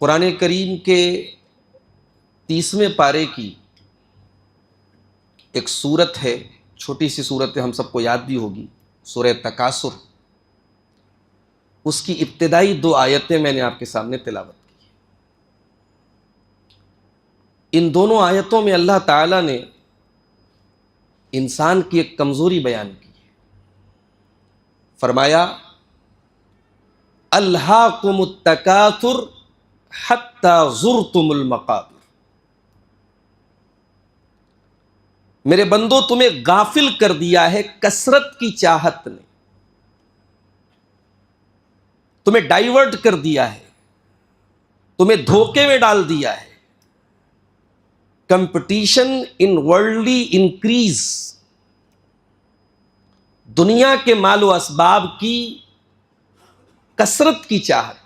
قرآن کریم کے 30ویں پارے کی ایک سورت ہے، چھوٹی سی سورت ہے، ہم سب کو یاد بھی ہوگی، سورہ تکاثر۔ اس کی ابتدائی 2 آیتیں میں نے آپ کے سامنے تلاوت کی۔ ان دونوں آیتوں میں اللہ تعالیٰ نے انسان کی ایک کمزوری بیان کی ہے۔ فرمایا الہاکم التکاثر حتی زرتم المقابر، میرے بندو تمہیں غافل کر دیا ہے کثرت کی چاہت نے، تمہیں ڈائیورٹ کر دیا ہے، تمہیں دھوکے میں ڈال دیا ہے۔ کمپٹیشن ان ورلڈلی انکریز، دنیا کے مال و اسباب کی کثرت کی چاہت،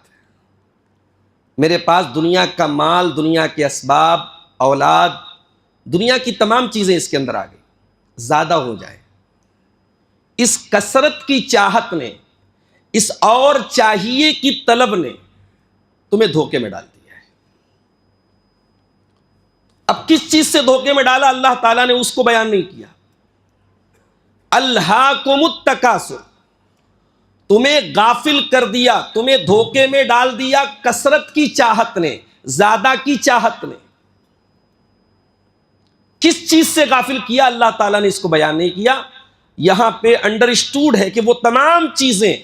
میرے پاس دنیا کا مال، دنیا کے اسباب، اولاد، دنیا کی تمام چیزیں اس کے اندر آ گئی، زیادہ ہو جائے۔ اس کثرت کی چاہت نے، اس اور چاہیے کی طلب نے تمہیں دھوکے میں ڈال دیا ہے۔ اب کس چیز سے دھوکے میں ڈالا اللہ تعالیٰ نے اس کو بیان نہیں کیا۔ الہاکم التکاثر، تمہیں غافل کر دیا، تمہیں دھوکے میں ڈال دیا کثرت کی چاہت نے، زیادہ کی چاہت نے۔ کس چیز سے غافل کیا اللہ تعالیٰ نے اس کو بیان نہیں کیا۔ یہاں پہ انڈرسٹوڈ ہے کہ وہ تمام چیزیں،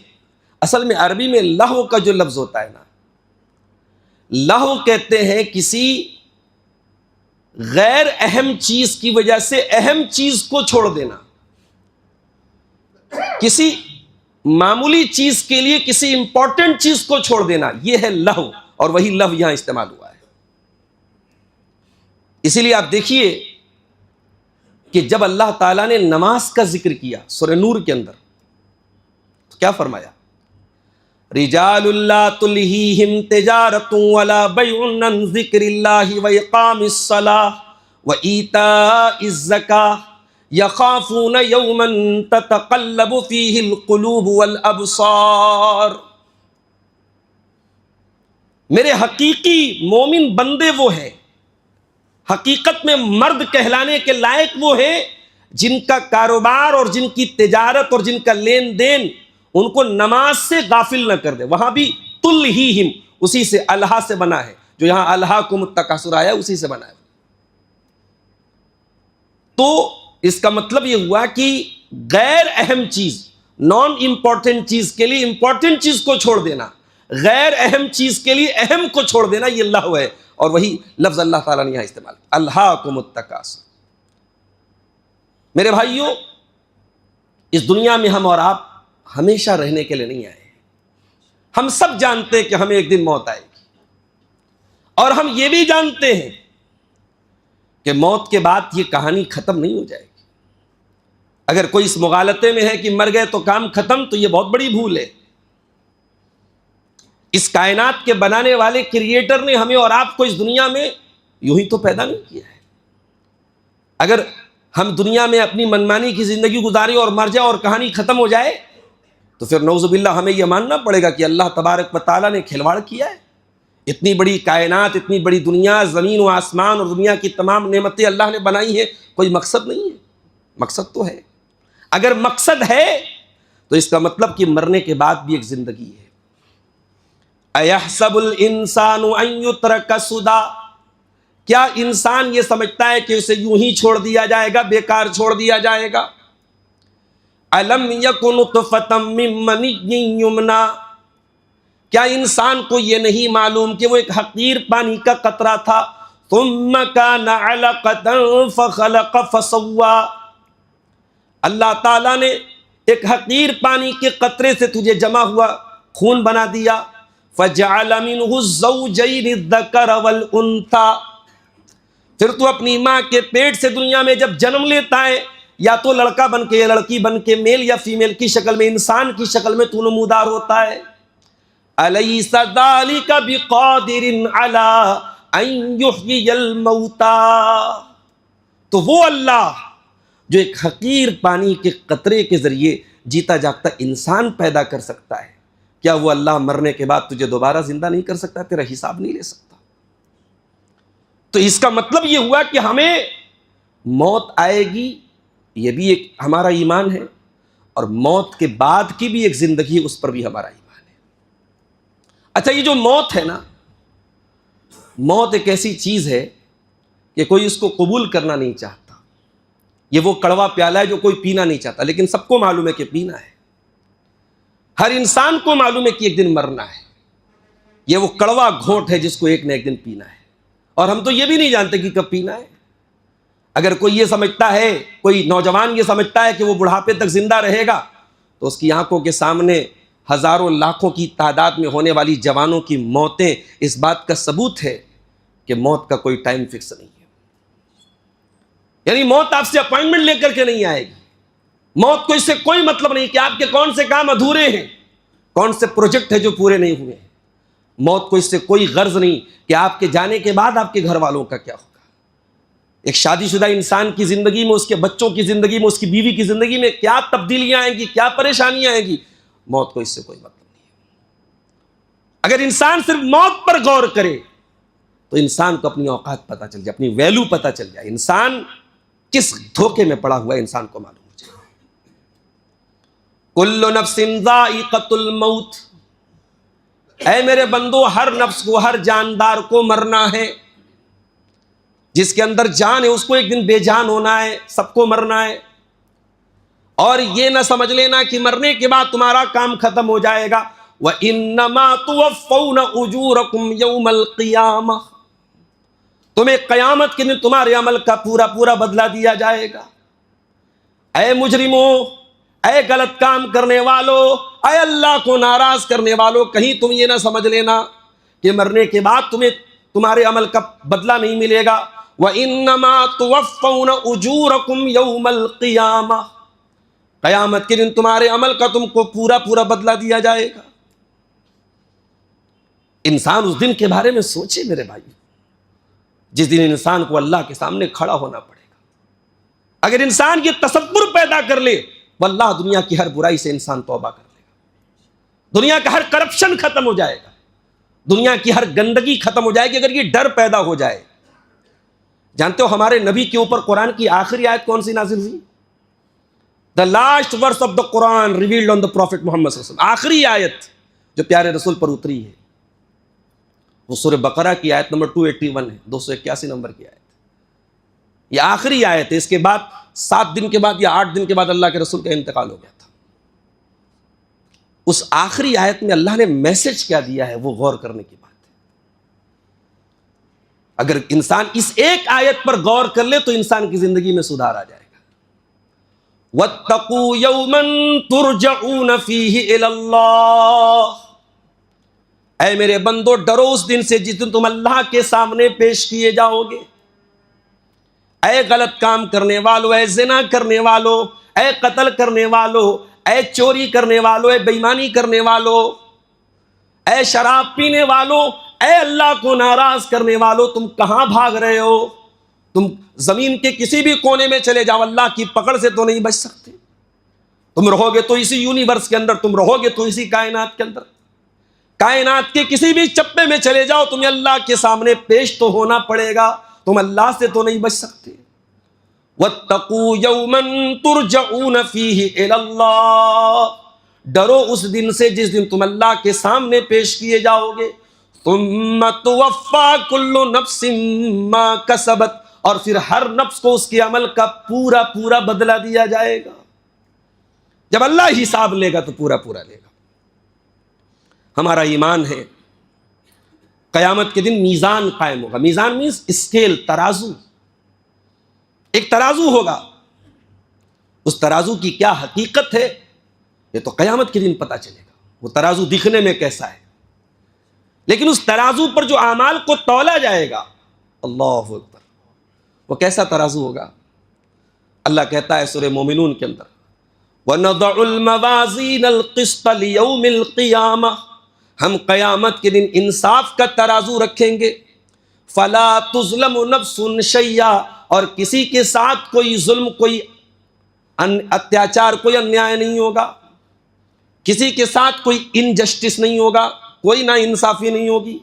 اصل میں عربی میں لہو کا جو لفظ ہوتا ہے نا، لہو کہتے ہیں کسی غیر اہم چیز کی وجہ سے اہم چیز کو چھوڑ دینا، کسی معمولی چیز کے لیے کسی امپورٹنٹ چیز کو چھوڑ دینا، یہ ہے لہو، اور وہی لفظ یہاں استعمال ہوا ہے۔ اسی لیے آپ دیکھیے کہ جب اللہ تعالیٰ نے نماز کا ذکر کیا سورہ نور کے اندر تو کیا فرمایا؟ رجال لا تلہیہم تجارۃ ولا بیع عن ذکر اللہ واقام الصلاۃ وایتاء الزکاۃ یخافون یوما تتقلب فیہ القلوب والابصار۔ میرے حقیقی مومن بندے وہ ہیں، حقیقت میں مرد کہلانے کے لائق وہ ہیں جن کا کاروبار اور جن کی تجارت اور جن کا لین دین ان کو نماز سے غافل نہ کر دے۔ وہاں بھی تلہیہم اسی سے الہا سے بنا ہے، جو یہاں الہاکم التکاثر آیا اسی سے بنا ہے۔ تو اس کا مطلب یہ ہوا کہ غیر اہم چیز، نان امپورٹنٹ چیز کے لیے امپورٹنٹ چیز کو چھوڑ دینا، غیر اہم چیز کے لیے اہم کو چھوڑ دینا، یہ لہو ہے، اور وہی لفظ اللہ تعالیٰ نے یہاں استعمال کیا، الہاکم التکاثر۔ میرے بھائیوں، اس دنیا میں ہم اور آپ ہمیشہ رہنے کے لیے نہیں آئے۔ ہم سب جانتے ہیں کہ ہمیں ایک دن موت آئے گی، اور ہم یہ بھی جانتے ہیں کہ موت کے بعد یہ کہانی ختم نہیں ہو جائے گی۔ اگر کوئی اس مغالطے میں ہے کہ مر گئے تو کام ختم، تو یہ بہت بڑی بھول ہے۔ اس کائنات کے بنانے والے کریٹر نے ہمیں اور آپ کو اس دنیا میں یوں ہی تو پیدا نہیں کیا ہے۔ اگر ہم دنیا میں اپنی منمانی کی زندگی گزارے اور مر جائے اور کہانی ختم ہو جائے تو پھر نعوذ باللہ ہمیں یہ ماننا پڑے گا کہ اللہ تبارک و تعالیٰ نے کھلواڑ کیا ہے۔ اتنی بڑی کائنات، اتنی بڑی دنیا، زمین و آسمان اور دنیا کی تمام نعمتیں اللہ نے بنائی ہیں، کوئی مقصد نہیں ہے؟ مقصد تو ہے۔ اگر مقصد ہے تو اس کا مطلب کہ مرنے کے بعد بھی ایک زندگی ہے۔ اَيَحْسَبُ الْإِنسَانُ أَن يُتْرَكَ سُدًى، کیا انسان یہ سمجھتا ہے کہ اسے یوں ہی چھوڑ دیا جائے گا، بیکار چھوڑ دیا جائے گا؟ أَلَمْ يَكُ نُطْفَةً مِّن مَّنِيٍّ يُمْنَىٰ، کیا انسان کو یہ نہیں معلوم کہ وہ ایک حقیر پانی کا قطرہ تھا؟ ثُمَّ كَانَ عَلَقَةً فَخَلَقَ فَسَوَّىٰ، اللہ تعالیٰ نے ایک حقیر پانی کے قطرے سے تجھے جمع ہوا خون بنا دیا۔ فَجَعَلَ مِنْهُ الزَّوْجَيْنِ الذَّكَرَ وَالْأُنثَىٰ، پھر تو اپنی ماں کے پیٹ سے دنیا میں جب جنم لیتا ہے، یا تو لڑکا بن کے یا لڑکی بن کے، میل یا فیمیل کی شکل میں، انسان کی شکل میں تو نمودار ہوتا ہے۔ أَلَيْسَ ذَلِكَ بِقَادِرٍ عَلَىٰ أَن يُحْيِيَ الْمَوْتَىٰ، تو وہ اللہ جو ایک حقیر پانی کے قطرے کے ذریعے جیتا جاگتا انسان پیدا کر سکتا ہے، کیا وہ اللہ مرنے کے بعد تجھے دوبارہ زندہ نہیں کر سکتا؟ تیرا حساب نہیں لے سکتا؟ تو اس کا مطلب یہ ہوا کہ ہمیں موت آئے گی، یہ بھی ایک ہمارا ایمان ہے، اور موت کے بعد کی بھی ایک زندگی، اس پر بھی ہمارا ایمان ہے۔ اچھا، یہ جو موت ہے نا، موت ایک ایسی چیز ہے کہ کوئی اس کو قبول کرنا نہیں چاہتا۔ یہ وہ کڑوا پیالہ ہے جو کوئی پینا نہیں چاہتا، لیکن سب کو معلوم ہے کہ پینا ہے۔ ہر انسان کو معلوم ہے کہ ایک دن مرنا ہے۔ یہ وہ کڑوا گھونٹ ہے جس کو ایک نہ ایک دن پینا ہے، اور ہم تو یہ بھی نہیں جانتے کہ کب پینا ہے۔ اگر کوئی یہ سمجھتا ہے، کوئی نوجوان یہ سمجھتا ہے کہ وہ بڑھاپے تک زندہ رہے گا، تو اس کی آنکھوں کے سامنے ہزاروں لاکھوں کی تعداد میں ہونے والی جوانوں کی موتیں اس بات کا ثبوت ہے کہ موت کا کوئی ٹائم فکس نہیں ہے۔ یعنی موت آپ سے اپائنٹمنٹ لے کر کے نہیں آئے گی۔ موت کو اس سے کوئی مطلب نہیں کہ آپ کے کون سے کام ادھورے ہیں، کون سے پروجیکٹ ہیں جو پورے نہیں ہوئے ہیں۔ موت کو اس سے کوئی غرض نہیں کہ آپ کے جانے کے بعد آپ کے گھر والوں کا کیا ہوگا۔ ایک شادی شدہ انسان کی زندگی میں، اس کے بچوں کی زندگی میں، اس کی بیوی کی زندگی میں کیا تبدیلیاں آئیں گی، کیا پریشانیاں آئیں گی، موت کو اس سے کوئی مطلب نہیں ہے۔ اگر انسان صرف موت پر غور کرے تو انسان کو اپنی اوقات پتہ چل جائے، اپنی ویلیو پتہ چل جائے، انسان کس دھوکے میں پڑا ہوا ہے انسان کو معلوم ہو جائے۔ کل نفس ذائقۃ الموت، اے میرے بندو، ہر نفس کو، ہر جاندار کو مرنا ہے۔ جس کے اندر جان ہے اس کو ایک دن بے جان ہونا ہے، سب کو مرنا ہے۔ اور یہ نہ سمجھ لینا کہ مرنے کے بعد تمہارا کام ختم ہو جائے گا۔ وَإِنَّمَا تُوَفَّوْنَ أُجُورَكُمْ يَوْمَ الْقِيَامَةِ، تمہیں قیامت کے دن تمہارے عمل کا پورا پورا بدلہ دیا جائے گا۔ اے مجرموں، اے غلط کام کرنے والوں، اے اللہ کو ناراض کرنے والوں، کہیں تم یہ نہ سمجھ لینا کہ مرنے کے بعد تمہیں تمہارے عمل کا بدلہ نہیں ملے گا۔ وَإِنَّمَا تُوَفَّوْنَ أُجُورَكُمْ يَوْمَ الْقِيَامَةِ، قیامت کے دن تمہارے عمل کا تم کو پورا پورا بدلہ دیا جائے گا۔ انسان اس دن کے بارے میں سوچے میرے بھائی، جس دن انسان کو اللہ کے سامنے کھڑا ہونا پڑے گا۔ اگر انسان یہ تصور پیدا کر لے، واللہ دنیا کی ہر برائی سے انسان توبہ کر لے گا، دنیا کا ہر کرپشن ختم ہو جائے گا، دنیا کی ہر گندگی ختم ہو جائے گی اگر یہ ڈر پیدا ہو جائے۔ جانتے ہو ہمارے نبی کے اوپر قرآن کی آخری آیت کون سی نازل ہوئی؟ The last verse of the Quran revealed on the Prophet Muhammad صلی اللہ علیہ وسلم، آخری آیت جو پیارے رسول پر اتری ہے وہ سورہ بقرہ کی آیت نمبر 281 ہے، 281 نمبر کی آیت۔ یہ آخری آیت ہے، اس کے بعد 7 دن کے بعد یا 8 دن کے بعد اللہ کے رسول کا انتقال ہو گیا تھا۔ اس آخری آیت میں اللہ نے میسج کیا دیا ہے، وہ غور کرنے کی بات ہے۔ اگر انسان اس ایک آیت پر غور کر لے تو انسان کی زندگی میں سدھار آ جائے گا۔ وَاتَّقُوا يَوْمًا تُرْجَعُونَ فِيهِ إِلَى اللَّهِ، اے میرے بندو ڈرو اس دن سے جس دن تم اللہ کے سامنے پیش کیے جاؤ گے۔ اے غلط کام کرنے والو، اے زنا کرنے والو، اے قتل کرنے والو، اے چوری کرنے والو، اے بےایمانی کرنے والو، اے شراب پینے والو، اے اللہ کو ناراض کرنے والو، تم کہاں بھاگ رہے ہو؟ تم زمین کے کسی بھی کونے میں چلے جاؤ، اللہ کی پکڑ سے تو نہیں بچ سکتے۔ تم رہو گے تو اسی یونیورس کے اندر، تم رہو گے تو اسی کائنات کے اندر، کائنات کے کسی بھی چپے میں چلے جاؤ تمہیں اللہ کے سامنے پیش تو ہونا پڑے گا، تم اللہ سے تو نہیں بچ سکتے۔ وَاتَّقُوا يَوْمًا تُرْجَعُونَ فِيهِ إِلَى اللَّهِ، ڈرو اس دن سے جس دن تم اللہ کے سامنے پیش کیے جاؤ گے۔ ثُمَّ تُوَفَّى كُلُّ نَفْسٍ مَا كَسَبَتْ، اور پھر ہر نفس کو اس کے عمل کا پورا پورا بدلہ دیا جائے گا۔ جب اللہ حساب لے گا تو پورا پورا لے گا۔ ہمارا ایمان ہے قیامت کے دن میزان قائم ہوگا۔ میزان مینس اسکیل، ترازو، ایک ترازو ہوگا۔ اس ترازو کی کیا حقیقت ہے یہ تو قیامت کے دن پتہ چلے گا، وہ ترازو دکھنے میں کیسا ہے، لیکن اس ترازو پر جو اعمال کو تولا جائے گا، اللہ اکبر، وہ کیسا ترازو ہوگا؟ اللہ کہتا ہے سورہ مومنون کے اندر، وَنَضَعُ الْمَوَازِينَ الْقِسْطَ لِيَوْمِ الْقِيَامَةِ، ہم قیامت کے دن انصاف کا ترازو رکھیں گے، فَلَا تُظْلَمُ نَفْسٌ شَيْئًا، اور کسی کے ساتھ کوئی ظلم، کوئی اتیاچار، کوئی انیائے نہیں ہوگا۔ کسی کے ساتھ کوئی انجسٹس نہیں ہوگا، کوئی نا انصافی نہیں ہوگی.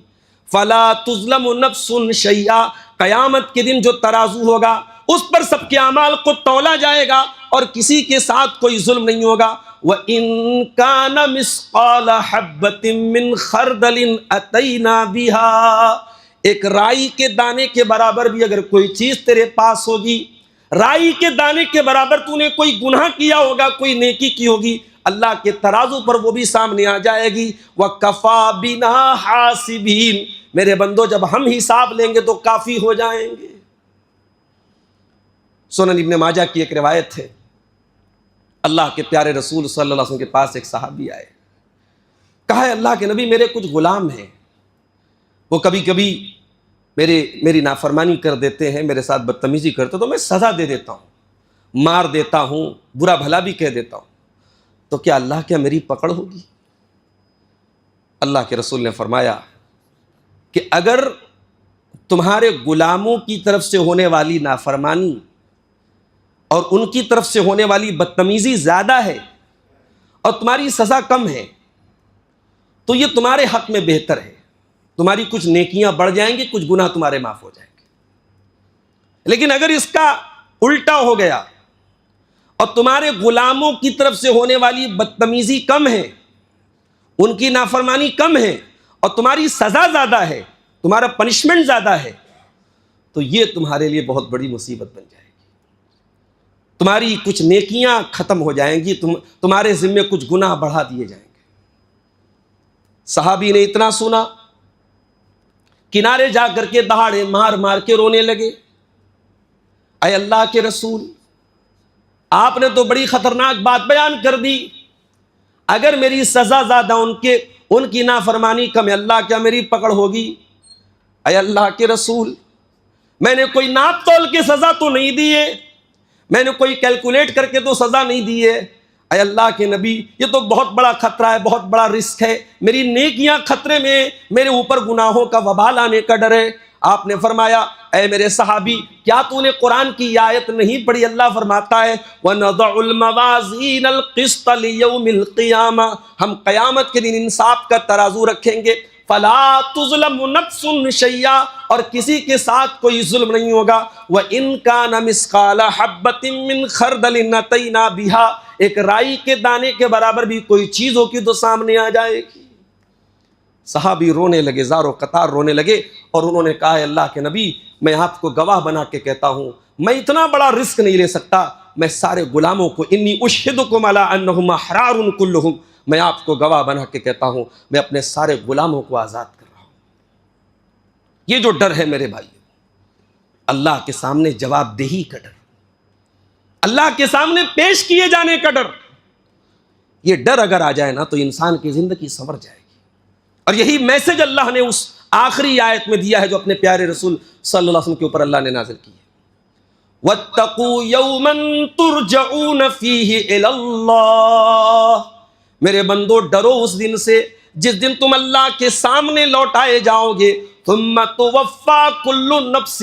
فلا تظلم نفس شیئا، قیامت کے دن جو ترازو ہوگا اس پر سب کے اعمال کو تولا جائے گا اور کسی کے ساتھ کوئی ظلم نہیں ہوگا. وَإِن كَانَ مِثْقَالَ حَبَّةٍ مِّنْ خَرْدَلٍ أَتَيْنَا بِهَا، ایک رائی کے دانے کے برابر بھی اگر کوئی چیز تیرے پاس ہوگی، رائی کے دانے کے برابر تو نے کوئی گناہ کیا ہوگا، کوئی نیکی کی ہوگی، اللہ کے ترازو پر وہ بھی سامنے آ جائے گی. وَكَفَى بِنَا حَاسِبِينَ، میرے بندو جب ہم حساب لیں گے تو کافی ہو جائیں گے. سنن ابن ماجہ کی ایک روایت ہے، اللہ کے پیارے رسول صلی اللہ علیہ وسلم کے پاس ایک صحابی آئے، کہا ہے اللہ کے نبی میرے کچھ غلام ہیں، وہ کبھی کبھی میری نافرمانی کر دیتے ہیں، میرے ساتھ بدتمیزی کرتے تو میں سزا دے دیتا ہوں، مار دیتا ہوں، برا بھلا بھی کہہ دیتا ہوں، تو کیا اللہ کیا میری پکڑ ہوگی؟ اللہ کے رسول نے فرمایا کہ اگر تمہارے غلاموں کی طرف سے ہونے والی نافرمانی اور ان کی طرف سے ہونے والی بدتمیزی زیادہ ہے اور تمہاری سزا کم ہے تو یہ تمہارے حق میں بہتر ہے، تمہاری کچھ نیکیاں بڑھ جائیں گی، کچھ گناہ تمہارے معاف ہو جائیں گے. لیکن اگر اس کا الٹا ہو گیا اور تمہارے غلاموں کی طرف سے ہونے والی بدتمیزی کم ہے، ان کی نافرمانی کم ہے اور تمہاری سزا زیادہ ہے، تمہارا پنشمنٹ زیادہ ہے، تو یہ تمہارے لیے بہت بڑی مصیبت بن جائے گی. تمہاری کچھ نیکیاں ختم ہو جائیں گی، تمہارے ذمے کچھ گناہ بڑھا دیے جائیں گے. صحابی نے اتنا سنا، کنارے جا کر کے دہاڑے مار مار کے رونے لگے. اے اللہ کے رسول، آپ نے تو بڑی خطرناک بات بیان کر دی، اگر میری سزا زیادہ ان کی نافرمانی کم ہے، اللہ کیا میری پکڑ ہوگی؟ اے اللہ کے رسول، میں نے کوئی ناپ تول کے سزا تو نہیں دی ہے، میں نے کوئی کیلکولیٹ کر کے تو سزا نہیں دی ہے. اے اللہ کے نبی، یہ تو بہت بڑا خطرہ ہے، بہت بڑا رسک ہے، میری نیکیاں خطرے میں، میرے اوپر گناہوں کا وبال آنے کا ڈر ہے. آپ نے فرمایا اے میرے صحابی، کیا تو نے قرآن کی آیت نہیں پڑھی؟ اللہ فرماتا ہے وَنَضَعُ الْمَوَازِينَ الْقِسْطَ لِيَوْمِ الْقِيَامَةِ، ہم قیامت کے دن انصاف کا ترازو رکھیں گے. فَلَا تُظْلَمُ نَفْسٌ شَيْئًا، اور کسی کے ساتھ کوئی ظلم نہیں ہوگا. وَإِن كَانَ مِثْقَالَ حَبَّةٍ مِّنْ خَرْدَلٍ أَتَيْنَا بِهَا، ایک رائی کے دانے کے برابر بھی کوئی چیز ہوگی تو سامنے آ جائے گی. صحابی رونے لگے، زار و قطار رونے لگے، اور انہوں نے کہا ہے اللہ کے نبی، میں آپ کو گواہ بنا کے کہتا ہوں، میں اتنا بڑا رسک نہیں لے سکتا، میں سارے غلاموں کو انی اشہدکم علی انہم احرار کلہم، میں آپ کو گواہ بنا کے کہتا ہوں میں اپنے سارے غلاموں کو آزاد کر رہا ہوں. یہ جو ڈر ہے میرے بھائی، اللہ کے سامنے جواب دہی کا ڈر، اللہ کے سامنے پیش کیے جانے کا ڈر، یہ ڈر اگر آ جائے نا تو انسان کی زندگی سنور جائے گی. اور یہی میسج اللہ نے اس آخری آیت میں دیا ہے جو اپنے پیارے رسول صلی اللہ علیہ وسلم کے اوپر اللہ نے نازل کی ہے. وَاتَّقُوا يَوْمًا تُرْجَعُونَ فِيهِ إِلَى اللَّهِ، میرے بندو ڈرو اس دن سے جس دن تم اللہ کے سامنے لوٹائے جاؤ گے. ثُمَّ تُوَفَّى كُلُّ نَفْسٍ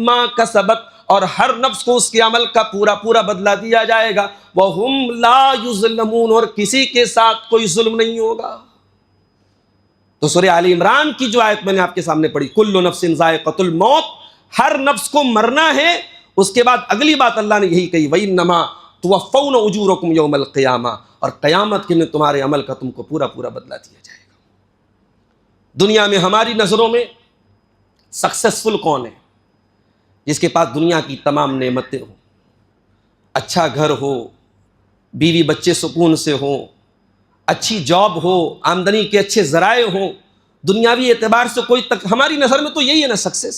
مَا كَسَبَتْ، اور ہر نفس کو اس کے عمل کا پورا پورا بدلہ دیا جائے گا. وَهُمْ لَا يُظْلَمُونَ، اور کسی کے ساتھ کوئی ظلم نہیں ہوگا. تو سورہ آل عمران کی جو آیت میں نے آپ کے سامنے پڑھی، کل نفس ذائقۃ الموت، ہر نفس کو مرنا ہے. اس کے بعد اگلی بات اللہ نے یہی کہی وَإِنَّمَا تُوَفَّوْنَ أُجُورَكُمْ يَوْمَ الْقِيَامَةِ، اور قیامت کے دن تمہارے عمل کا تم کو پورا پورا بدلہ دیا جائے گا. دنیا میں ہماری نظروں میں سکسیسفل کون ہے؟ جس کے پاس دنیا کی تمام نعمتیں ہوں، اچھا گھر ہو، بیوی بچے سکون سے ہوں، اچھی جاب ہو، آمدنی کے اچھے ذرائع ہوں، دنیاوی اعتبار سے کوئی ہماری نظر میں تو یہی ہے نا سکسیس.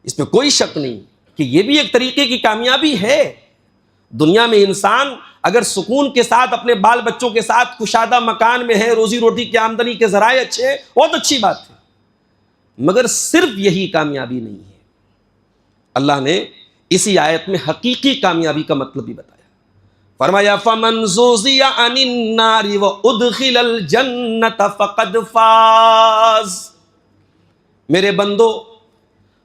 اس میں کوئی شک نہیں کہ یہ بھی ایک طریقے کی کامیابی ہے. دنیا میں انسان اگر سکون کے ساتھ اپنے بال بچوں کے ساتھ کشادہ مکان میں ہے، روزی روٹی کی آمدنی کے ذرائع اچھے ہیں، بہت اچھی بات ہے، مگر صرف یہی کامیابی نہیں ہے. اللہ نے اسی آیت میں حقیقی کامیابی کا مطلب بھی بتایا. فرمایا فَمَنْ زُحْزِحَ عَنِ النَّارِ وَأُدْخِلَ الْجَنَّةَ فَقَدْ فَازَ، میرے بندو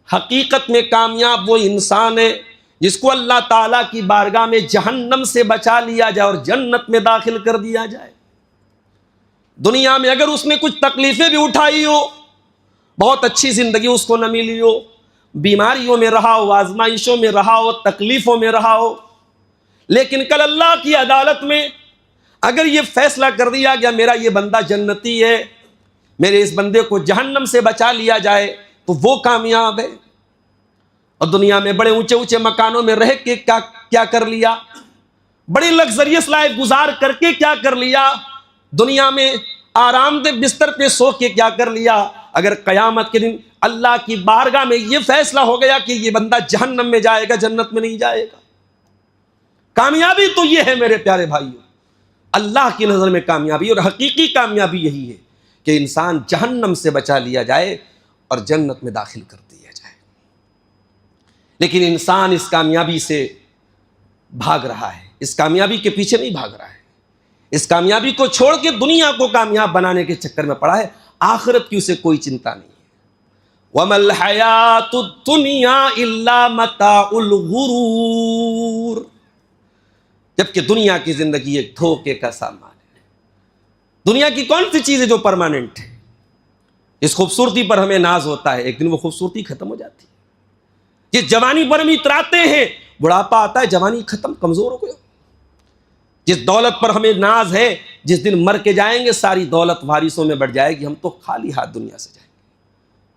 حقیقت میں کامیاب وہ انسان ہے جس کو اللہ تعالیٰ کی بارگاہ میں جہنم سے بچا لیا جائے اور جنت میں داخل کر دیا جائے۔ دنیا میں اگر اس نے کچھ تکلیفیں بھی اٹھائی ہو، بہت اچھی زندگی اس کو نہ ملی ہو، بیماریوں میں رہا ہو، آزمائشوں میں رہا ہو، تکلیفوں میں رہا ہو، لیکن کل اللہ کی عدالت میں اگر یہ فیصلہ کر دیا گیا میرا یہ بندہ جنتی ہے، میرے اس بندے کو جہنم سے بچا لیا جائے، تو وہ کامیاب ہے۔ اور دنیا میں بڑے اونچے اونچے مکانوں میں رہ کے کیا کر لیا، بڑی لگزریس لائف گزار کر کے کیا کر لیا، دنیا میں آرام دہ بستر پہ سو کے کیا کر لیا، اگر قیامت کے دن اللہ کی بارگاہ میں یہ فیصلہ ہو گیا کہ یہ بندہ جہنم میں جائے گا، جنت میں نہیں جائے گا۔ کامیابی تو یہ ہے میرے پیارے بھائیوں، اللہ کی نظر میں کامیابی اور حقیقی کامیابی یہی ہے کہ انسان جہنم سے بچا لیا جائے اور جنت میں داخل کر دیا جائے۔ لیکن انسان اس کامیابی سے بھاگ رہا ہے، اس کامیابی کے پیچھے نہیں بھاگ رہا ہے، اس کامیابی کو چھوڑ کے دنیا کو کامیاب بنانے کے چکر میں پڑا ہے، آخرت کی اسے کوئی چنتا نہیں ہے۔ وَمَا الْحَيَاةُ الدُّنْيَا إِلَّا مَتَاعُ الْغُرُورِ، جبکہ دنیا کی زندگی ایک دھوکے کا سامان ہے۔ دنیا کی کون سی چیز ہے جو پرماننٹ ہے؟ اس خوبصورتی پر ہمیں ناز ہوتا ہے، ایک دن وہ خوبصورتی ختم ہو جاتی ہے۔ جس جوانی پر ہم اتراتے ہیں، بڑھاپا آتا ہے، جوانی ختم، کمزور ہو گئے۔ جس دولت پر ہمیں ناز ہے، جس دن مر کے جائیں گے ساری دولت وارثوں میں بڑھ جائے گی، ہم تو خالی ہاتھ دنیا سے جائیں گے۔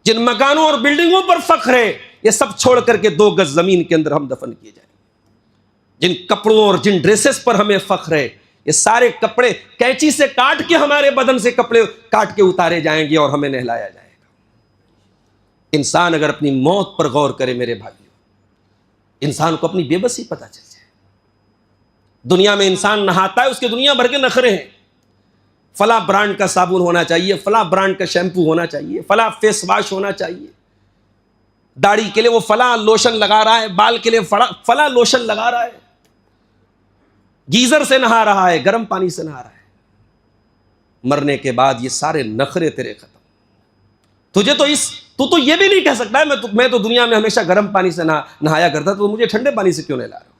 جن مکانوں اور بلڈنگوں پر فخر ہے، یہ سب چھوڑ کر کے 2 گز زمین کے اندر ہم دفن کیے جائیں گے۔ جن کپڑوں اور جن ڈریسز پر ہمیں فخر ہے، یہ سارے کپڑے کینچی سے کاٹ کے ہمارے بدن سے کپڑے کاٹ کے اتارے جائیں گے اور ہمیں نہلایا جائے گا۔ انسان اگر اپنی موت پر غور کرے میرے بھائیوں، انسان کو اپنی بے بسی پتہ چل جائے۔ دنیا میں انسان نہاتا ہے، اس کے دنیا بھر کے نخرے ہیں، فلاں برانڈ کا صابن ہونا چاہیے، فلاں برانڈ کا شیمپو ہونا چاہیے، فلاں فیس واش ہونا چاہیے، داڑھی کے لیے وہ فلاں لوشن لگا رہا ہے، بال کے لیے فلاں لوشن لگا رہا ہے، گیزر سے نہا رہا ہے، گرم پانی سے نہا رہا ہے۔ مرنے کے بعد یہ سارے نخرے تیرے ختم۔ تو یہ بھی نہیں کہہ سکتا ہے میں تو دنیا میں ہمیشہ گرم پانی سے نہایا کرتا، تو مجھے ٹھنڈے پانی سے کیوں نہیں لا رہا؟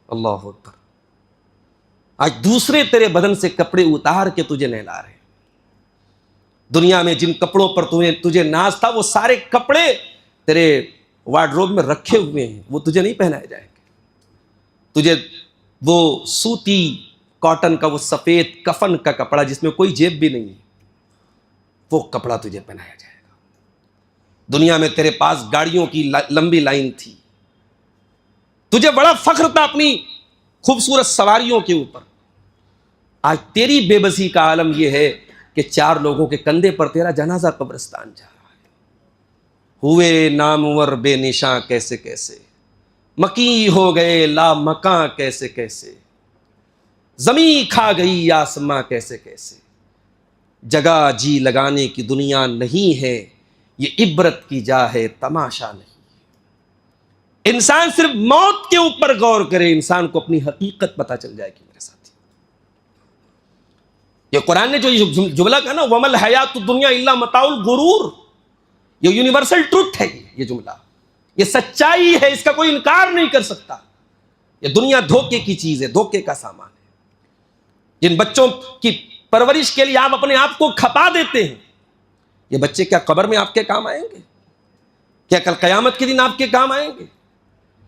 اللہ اکبر۔ آج دوسرے تیرے بدن سے کپڑے اتار کے تجھے نہلا رہے ہیں۔ دنیا میں جن کپڑوں پر تجھے ناز تھا، وہ سارے کپڑے تیرے وارڈروب میں رکھے ہوئے ہیں، وہ تجھے نہیں پہنائے جائیں گے۔ تجھے وہ سوتی کاٹن کا وہ سفید کفن کا کپڑا جس میں کوئی جیب بھی نہیں ہے، وہ کپڑا تجھے پہنایا جائے گا۔ دنیا میں تیرے پاس گاڑیوں کی لمبی لائن تھی، تجھے بڑا فخر تھا اپنی خوبصورت سواریوں کے اوپر۔ آج تیری بے بسی کا عالم یہ ہے کہ 4 لوگوں کے کندھے پر تیرا جنازہ قبرستان جا رہا ہے۔ ہوئے نامور بے نشاں کیسے کیسے، مکی ہو گئے لا مکاں کیسے کیسے، زمین کھا گئی آسماں کیسے کیسے، جگہ جی لگانے کی دنیا نہیں ہے، یہ عبرت کی جا ہے تماشا نہیں۔ انسان صرف موت کے اوپر غور کرے، انسان کو اپنی حقیقت پتہ چل جائے گی میرے ساتھی۔ یہ قرآن نے جو جملہ کہا نا، وَمَا الْحَيَاةُ الدُّنْيَا إِلَّا مَتَاعُ الْغُرُورِ، یہ یونیورسل ٹروتھ ہے، یہ جملہ، یہ سچائی ہے، اس کا کوئی انکار نہیں کر سکتا۔ یہ دنیا دھوکے کی چیز ہے، دھوکے کا سامان ہے۔ جن بچوں کی پرورش کے لیے آپ اپنے آپ کو کھپا دیتے ہیں، یہ بچے کیا قبر میں آپ کے کام آئیں گے؟ کیا کل قیامت کے دن آپ کے کام آئیں گے؟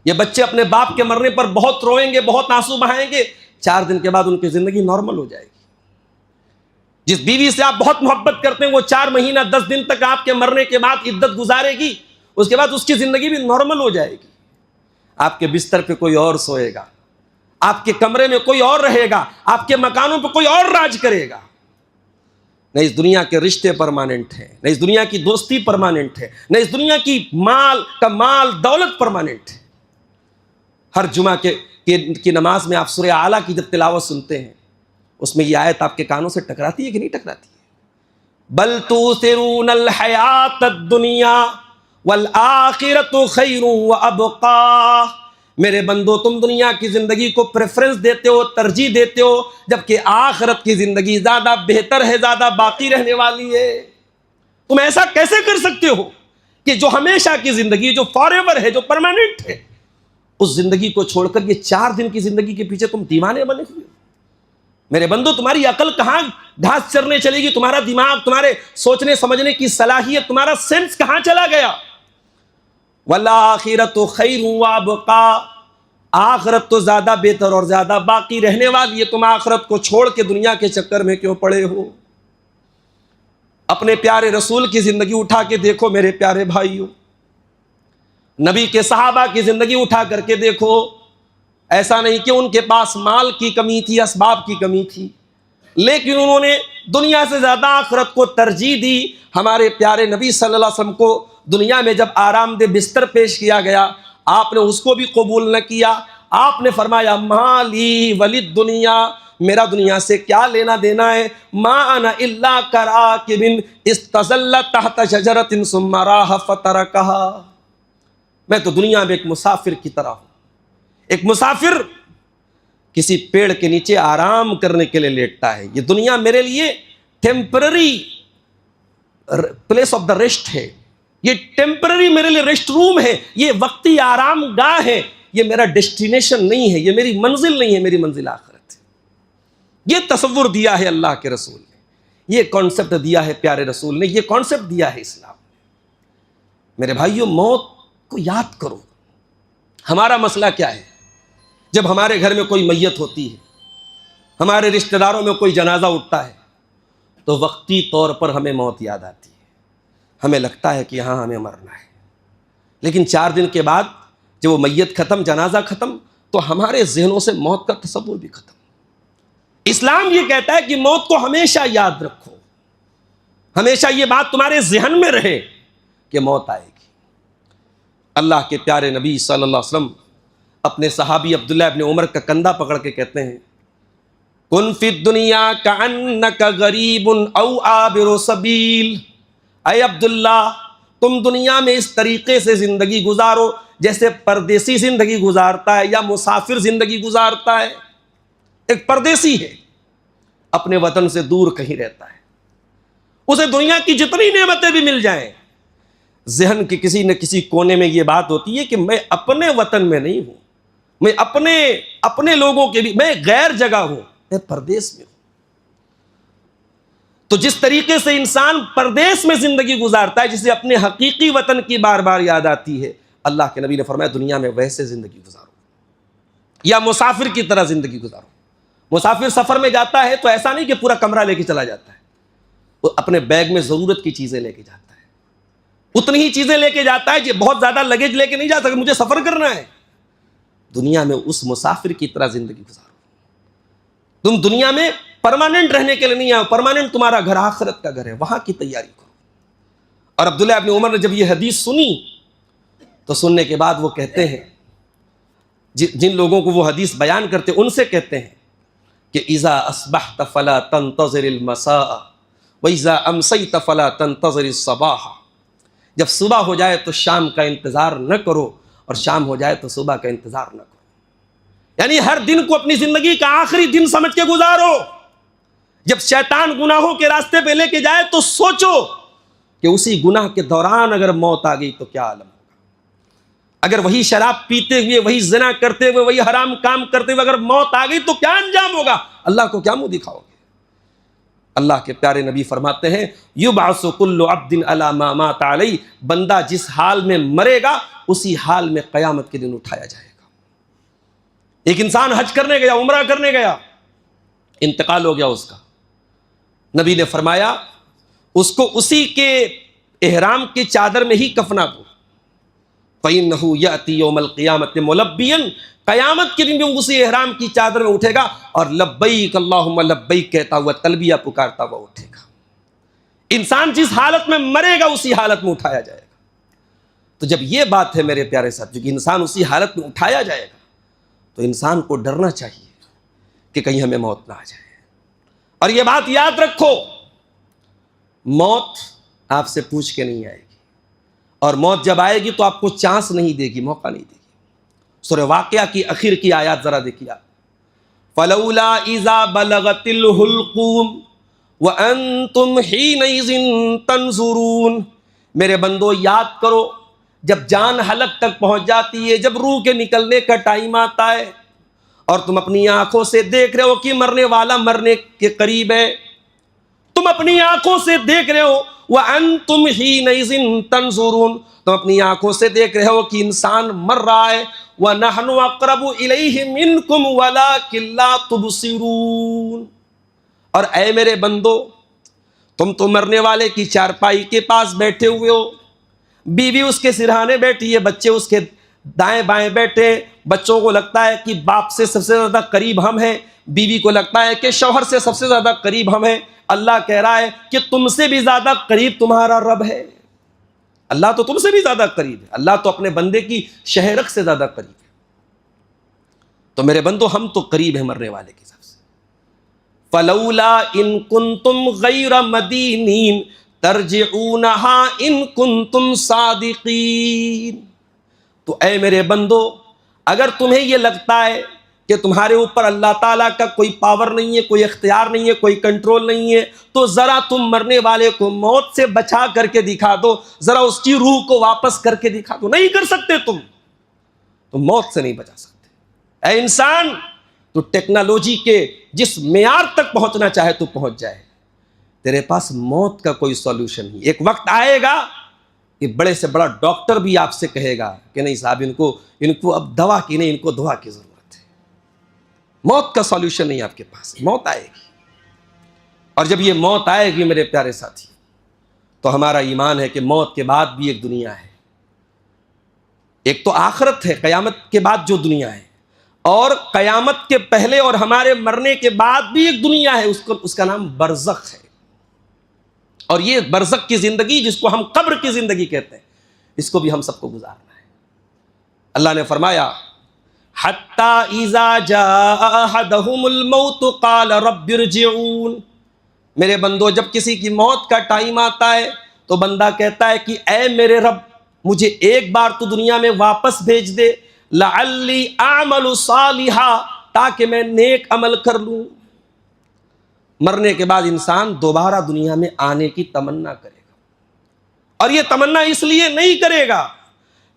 یہ بچے اپنے باپ کے مرنے پر بہت روئیں گے، بہت آنسو بہائیں گے، 4 دن کے بعد ان کی زندگی نارمل ہو جائے گی۔ جس بیوی سے آپ بہت محبت کرتے ہیں، وہ 4 مہینہ 10 دن تک آپ کے مرنے کے بعد عدت گزارے گی، اس کے بعد اس کی زندگی بھی نارمل ہو جائے گی۔ آپ کے بستر پہ کوئی اور سوئے گا، آپ کے کمرے میں کوئی اور رہے گا، آپ کے مکانوں پہ کوئی اور راج کرے گا۔ نہ اس دنیا کے رشتے پرماننٹ ہیں، نہ اس دنیا کی دوستی پرماننٹ ہے، نہ اس دنیا کی مال دولت پرماننٹ ہے۔ ہر جمعہ کی نماز میں آپ سورہ اعلیٰ کی جب تلاوت سنتے ہیں، اس میں یہ آیت آپ کے کانوں سے ٹکراتی ہے کہ نہیں ٹکراتی ہے؟ بل تؤثرون الحیات الدنیا والآخرۃ خیر وابقی، میرے بندو تم دنیا کی زندگی کو پریفرنس دیتے ہو، ترجیح دیتے ہو، جبکہ آخرت کی زندگی زیادہ بہتر ہے، زیادہ باقی رہنے والی ہے۔ تم ایسا کیسے کر سکتے ہو کہ جو ہمیشہ کی زندگی، جو فار ایور ہے، جو پرماننٹ ہے، اس زندگی کو چھوڑ کر یہ 4 دن کی زندگی کے پیچھے تم دیوانے بنے ہوئے ہو؟ میرے بندو، تمہاری عقل کہاں گھاس چرنے چلے گی؟ تمہارا دماغ، تمہارے سوچنے سمجھنے کی صلاحیت، تمہارا سینس کہاں چلا گیا؟ وَالْآخِرَةُ خَيْرٌ وَأَبْقَىٰ، آخرت تو زیادہ بہتر اور زیادہ باقی رہنے والی ہے، تم آخرت کو چھوڑ کے دنیا کے چکر میں کیوں پڑے ہو؟ اپنے پیارے رسول کی زندگی اٹھا کے دیکھو میرے پیارے بھائیوں، نبی کے صحابہ کی زندگی اٹھا کر کے دیکھو۔ ایسا نہیں کہ ان کے پاس مال کی کمی تھی، اسباب کی کمی تھی، لیکن انہوں نے دنیا سے زیادہ آخرت کو ترجیح دی۔ ہمارے پیارے نبی صلی اللہ علیہ وسلم کو دنیا میں جب آرام دہ بستر پیش کیا گیا، آپ نے اس کو بھی قبول نہ کیا۔ آپ نے فرمایا مالی ولد دنیا، میرا دنیا سے کیا لینا دینا ہے؟ ما انا الا کراکب استظل تحت شجرۃ ثم راح فترکها، میں تو دنیا میں ایک مسافر کی طرح ہوں۔ ایک مسافر کسی پیڑ کے نیچے آرام کرنے کے لیے لیٹتا ہے۔ یہ دنیا میرے لیے temporary place of the rest ہے، یہ ٹیمپرری میرے لیے ریسٹ روم ہے، یہ وقتی آرام گاہ ہے، یہ میرا ڈیسٹینیشن نہیں ہے، یہ میری منزل نہیں ہے، میری منزل آخرت ہے۔ یہ تصور دیا ہے اللہ کے رسول نے، یہ کانسیپٹ دیا ہے پیارے رسول نے، یہ کانسیپٹ دیا ہے اسلام نے۔ میرے بھائیوں، موت کو یاد کرو۔ ہمارا مسئلہ کیا ہے؟ جب ہمارے گھر میں کوئی میت ہوتی ہے، ہمارے رشتہ داروں میں کوئی جنازہ اٹھتا ہے، تو وقتی طور پر ہمیں موت یاد آتی ہے، ہمیں لگتا ہے کہ یہاں ہمیں مرنا ہے، لیکن 4 دن کے بعد جب وہ میت ختم، جنازہ ختم، تو ہمارے ذہنوں سے موت کا تصور بھی ختم۔ اسلام یہ کہتا ہے کہ موت کو ہمیشہ یاد رکھو، ہمیشہ یہ بات تمہارے ذہن میں رہے کہ موت آئے گی۔ اللہ کے پیارے نبی صلی اللہ علیہ وسلم اپنے صحابی عبداللہ ابن عمر کا کندھا پکڑ کے کہتے ہیں، کن فی الدنیا کأنک غریب او عابر سبیل، اے عبداللہ تم دنیا میں اس طریقے سے زندگی گزارو جیسے پردیسی زندگی گزارتا ہے یا مسافر زندگی گزارتا ہے۔ ایک پردیسی ہے، اپنے وطن سے دور کہیں رہتا ہے، اسے دنیا کی جتنی نعمتیں بھی مل جائیں، ذہن کے کسی نہ کسی کونے میں یہ بات ہوتی ہے کہ میں اپنے وطن میں نہیں ہوں، میں اپنے لوگوں کے بھی، میں غیر جگہ ہوں، میں پردیس میں ہوں۔ تو جس طریقے سے انسان پردیس میں زندگی گزارتا ہے، جسے اپنے حقیقی وطن کی بار بار یاد آتی ہے، اللہ کے نبی نے فرمایا دنیا میں ویسے زندگی گزارو، یا مسافر کی طرح زندگی گزارو۔ مسافر سفر میں جاتا ہے تو ایسا نہیں کہ پورا کمرہ لے کے چلا جاتا ہے، وہ اپنے بیگ میں ضرورت کی چیزیں لے کے جاتا ہے، اتنی ہی چیزیں لے کے جاتا ہے کہ بہت زیادہ لگیج لے کے نہیں جا سکتا، مجھے سفر کرنا ہے۔ دنیا میں اس مسافر کی طرح زندگی گزارو۔ تم دنیا میں پرماننٹ رہنے کے لیے نہیں آؤ، پرماننٹ تمہارا گھر آخرت کا گھر ہے، وہاں کی تیاری کرو۔ اور عبداللہ ابن عمر نے جب یہ حدیث سنی تو سننے کے بعد وہ کہتے ہیں، جن لوگوں کو وہ حدیث بیان کرتے ان سے کہتے ہیں کہ اذا اصبحت فلا تنتظر المساء واذا امسیت فلا تنتظر الصباح، جب صبح ہو جائے تو شام کا انتظار نہ کرو، اور شام ہو جائے تو صبح کا انتظار نہ کرو۔ یعنی ہر دن کو اپنی زندگی کا آخری دن سمجھ کے گزارو۔ جب شیطان گناہوں کے راستے پہ لے کے جائے تو سوچو کہ اسی گناہ کے دوران اگر موت آ گئی تو کیا عالم ہوگا۔ اگر وہی شراب پیتے ہوئے، وہی زنا کرتے ہوئے، وہی حرام کام کرتے ہوئے اگر موت آ گئی تو کیا انجام ہوگا؟ اللہ کو کیا منہ دکھاؤ گے؟ اللہ کے پیارے نبی فرماتے ہیں یبعث کل عبد علی ما مات علیہ، بندہ جس حال میں مرے گا اسی حال میں قیامت کے دن اٹھایا جائے گا۔ ایک انسان حج کرنے گیا، عمرہ کرنے گیا، انتقال ہو گیا اس کا، نبی نے فرمایا اس کو اسی کے احرام کی چادر میں ہی کفنا دو، فإنہ یأتی یوم القیامت ملبیا، قیامت کے دن بھی اسی احرام کی چادر میں اٹھے گا اور لبیک اللہم لبیک کہتا ہوا، تلبیہ پکارتا ہوا اٹھے گا۔ انسان جس حالت میں مرے گا اسی حالت میں اٹھایا جائے گا۔ تو جب یہ بات ہے میرے پیارے ساتھیو کہ انسان اسی حالت میں اٹھایا جائے گا تو انسان کو ڈرنا چاہیے کہ کہیں ہمیں موت نہ آ جائے۔ اور یہ بات یاد رکھو، موت آپ سے پوچھ کے نہیں آئے گی، اور موت جب آئے گی تو آپ کو چانس نہیں دے گی، موقع نہیں دے گی۔ سورہ واقعہ کی آخر کی آیات ذرا دیکھیے آپ، فلولا اذا بلغت الحلقوم وانتم حینئذ تنظرون، میرے بندو یاد کرو جب جان حلق تک پہنچ جاتی ہے، جب روح کے نکلنے کا ٹائم آتا ہے اور تم اپنی آنکھوں سے دیکھ رہے ہو کہ مرنے والا مرنے کے قریب ہے، تم اپنی آنکھوں سے دیکھ رہے ہو وَأَنْتُمْ حِينَئِذٍ تَنْظُرُونَ، تم اپنی آنکھوں سے دیکھ رہے ہو کہ انسان مر رہا ہے، وَنَحْنُ أَقْرَبُ إِلَيْهِ مِنْكُمْ وَلَكِنْ لَا تُبْصِرُونَ، اور اے میرے بندو، تم تو مرنے والے کی چارپائی کے پاس بیٹھے ہوئے ہو، بیوی اس کے سرہانے بیٹھی ہے، بچے اس کے دائیں بائیں بیٹھے، بچوں کو لگتا ہے کہ باپ سے سب سے زیادہ قریب ہم ہیں، بیوی کو لگتا ہے کہ شوہر سے سب سے زیادہ قریب ہم ہیں۔ اللہ کہہ رہا ہے کہ تم سے بھی زیادہ قریب تمہارا رب ہے۔ اللہ تو تم سے بھی زیادہ قریب ہے، اللہ تو اپنے بندے کی شہرک سے زیادہ قریب ہے۔ تو میرے بندو، ہم تو قریب ہیں مرنے والے کے حساب سے۔ فَلَوْلَا إِن كُنتُمْ غَيْرَ مَدِينِينَ تَرْجِعُونَهَا إِن كُنتُمْ صَادِقِينَ، تو اے میرے بندو، اگر تمہیں یہ لگتا ہے کہ تمہارے اوپر اللہ تعالیٰ کا کوئی پاور نہیں ہے، کوئی اختیار نہیں ہے، کوئی کنٹرول نہیں ہے، تو ذرا تم مرنے والے کو موت سے بچا کر کے دکھا دو، ذرا اس کی روح کو واپس کر کے دکھا دو۔ نہیں کر سکتے، تم موت سے نہیں بچا سکتے۔ اے انسان، تو ٹیکنالوجی کے جس معیار تک پہنچنا چاہے تو پہنچ جائے، تیرے پاس موت کا کوئی سولوشن نہیں۔ ایک وقت آئے گا کہ بڑے سے بڑا ڈاکٹر بھی آپ سے کہے گا کہ نہیں صاحب، ان کو اب دوا کی نہیں، ان کو دعا کی ضرورت ہے۔ موت کا سولوشن نہیں آپ کے پاس، موت آئے گی، اور جب یہ موت آئے گی میرے پیارے ساتھی، تو ہمارا ایمان ہے کہ موت کے بعد بھی ایک دنیا ہے۔ ایک تو آخرت ہے، قیامت کے بعد جو دنیا ہے، اور قیامت کے پہلے اور ہمارے مرنے کے بعد بھی ایک دنیا ہے، اس کا نام برزخ ہے۔ اور یہ برزخ کی زندگی، جس کو ہم قبر کی زندگی کہتے ہیں، اس کو بھی ہم سب کو گزارنا ہے۔ اللہ نے فرمایا حَتَّى إِذَا جَاءَ أَحَدَهُمُ الْمَوْتُ قَالَ رَبِّ ارْجِعُونِ، میرے بندو، جب کسی کی موت کا ٹائم آتا ہے تو بندہ کہتا ہے کہ اے میرے رب، مجھے ایک بار تو دنیا میں واپس بھیج دے، لَعَلِّي أَعْمَلُ صَالِحًا، تاکہ میں نیک عمل کر لوں۔ مرنے کے بعد انسان دوبارہ دنیا میں آنے کی تمنا کرے گا، اور یہ تمنا اس لیے نہیں کرے گا